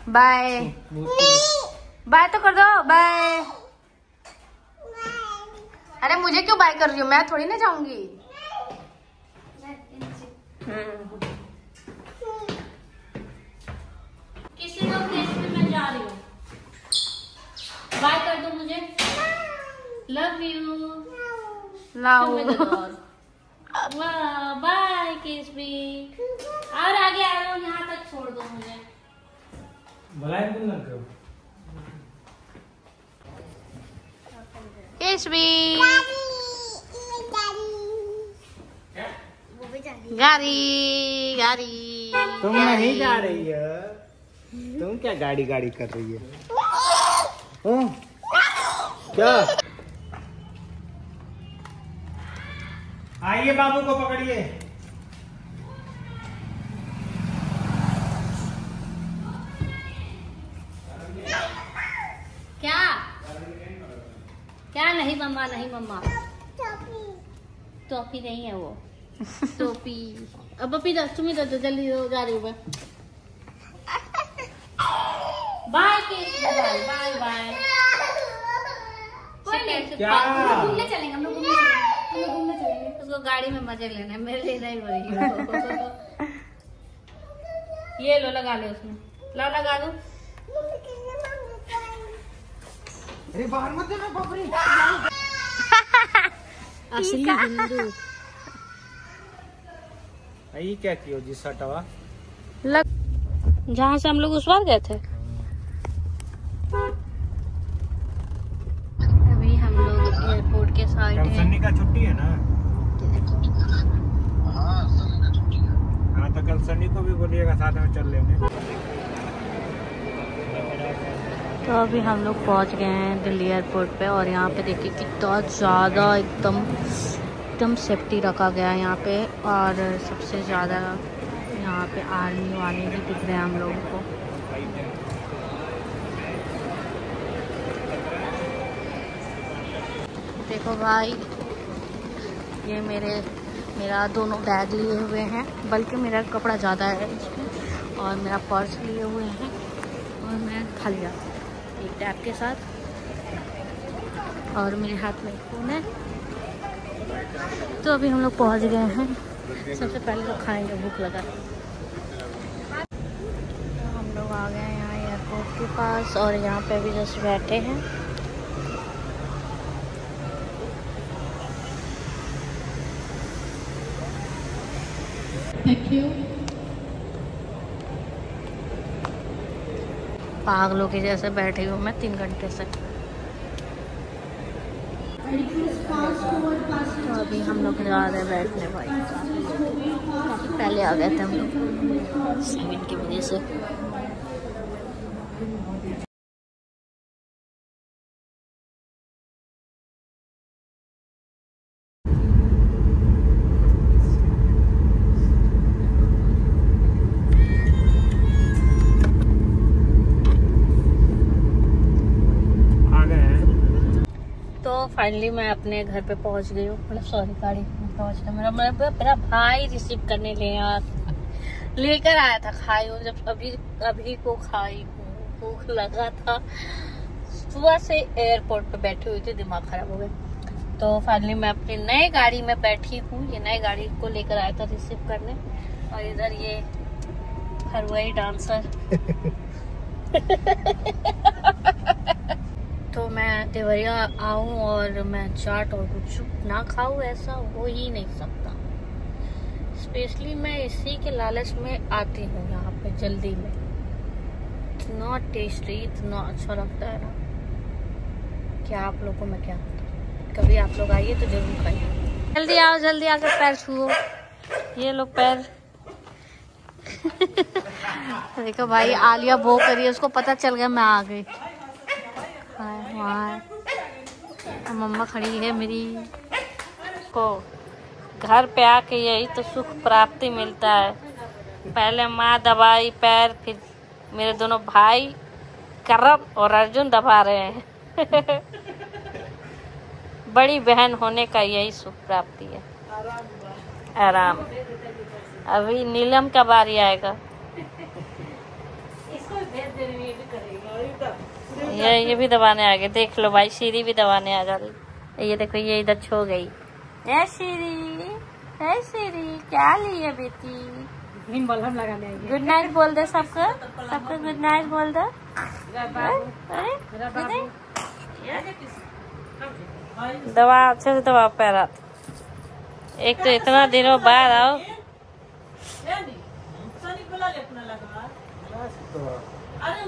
Bye bye तो कर दो बाय। अरे मुझे क्यों बाय कर रही हो, मैं थोड़ी ना जाऊंगी। किसी को मैं जा रही हूँ, बाय कर दो मुझे। Love you. लाओ बाय किस भी। और आगे आ रहा हूँ, यहाँ तक छोड़ दो मुझे। किस भी गाड़ी गाड़ी। तुम नहीं जा रही है, तुम क्या गाड़ी गाड़ी कर रही है? क्या? आइए बाबू को पकड़िए। क्या क्या? नहीं मम्मा, नहीं मम्मा, टॉफी नहीं है वो। टोपी अब अपी दो, तुम्हें दो, जल्दी दो, जा रही हूँ मैं। Bye bye bye bye. घूमने चलेंगे हम लोग, घूमने चलेंगे। उसको गाड़ी में मजे लेना है, मेरे लिए नहीं हो रही है। ये लो, लगा ले उसमें, ला लगा दो। अरे बाहर मत देना बाप रे। असली हिंदू। ये क्या किया जी सटवा? जहाँ से हम लोग उस बार गए थे। अभी हम लोग एयरपोर्ट के साइड हैं। सन्नी का छुट्टी है ना? हाँ तो कल सन्नी को भी बोलिएगा, साथ में चल लेंगे। तो अभी हम लोग पहुँच गए हैं दिल्ली एयरपोर्ट पे, और यहाँ पे देखिए कितना ज़्यादा एकदम सेफ्टी रखा गया है यहाँ पे। और सबसे ज़्यादा यहाँ पे आर्मी वाले भी दिख रहे हैं हम लोगों को। देखो भाई, ये मेरा दोनों बैग लिए हुए हैं, बल्कि मेरा कपड़ा ज़्यादा है इसमें, और मेरा पर्स लिए हुए हैं, और मैं खाली आ एक टैब के साथ, और मेरे हाथ में फ़ोन है। तो अभी हम लोग पहुंच गए हैं। सबसे पहले तो खाएंगे, भूख लगा। तो हम लोग आ गए हैं यहाँ एयरपोर्ट के पास, और यहाँ पे भी जस्ट बैठे हैं। Thank you. पागलों के जैसे बैठी हूँ मैं 3 घंटे से। तो अभी हम लोग जा रहे हैं बैठने भाई। काफ़ी पहले आ गए थे हम लोग 7 की वजह से। फाइनली मैं अपने घर पे पहुंच गई हूँ, मतलब सॉरी गाड़ी में पहुंच गया। मेरा भाई रिसीव करने लेकर आया था। खाई हूँ जब अभी को खाई हूँ, भूख लगा था। सुबह से एयरपोर्ट पे बैठी हुई थी, दिमाग खराब हो गया। तो फाइनली मैं अपनी नई गाड़ी में बैठी हूँ। ये नई गाड़ी को लेकर आया था रिसीव करने, और इधर ये हरवाई डांसर। तो मैं देवरिया आऊँ और मैं चाट और गुपचुप ना खाऊँ, ऐसा हो ही नहीं सकता। स्पेशली मैं इसी के लालच में आती हूँ यहाँ पे जल्दी में। इतना टेस्टी, इतना अच्छा लगता है ना, क्या आप लोगों को मैं क्या बताऊँ। कभी आप लोग आइए तो जरूर खाइए। जल्दी आओ, जल्दी आकर पैर छुओ। ये लो पैर। देखो भाई, आलिया वो करी है, उसको पता चल गया मैं आ गई। वहाँ मम्मा खड़ी है मेरी। को घर पे आके यही तो सुख प्राप्ति मिलता है। पहले माँ दबाई पैर, फिर मेरे दोनों भाई करब और अर्जुन दबा रहे हैं। बड़ी बहन होने का यही सुख प्राप्ति है। आराम। अभी नीलम का बारी आएगा। ये भी दबाने आ गए। देख लो भाई, शीरी भी दबाने आ जा रही। ये देखो, ये इधर छो गई। ए शीरी, ए शीरी, क्या ली है बेटी? बलहम लगाने आएगी। गुड नाइट बोल दे सबको, सबको गुड नाइट बोल दो। दवा अच्छे से दवा पैरा। एक तो इतना दिनों बाद आओ। अरे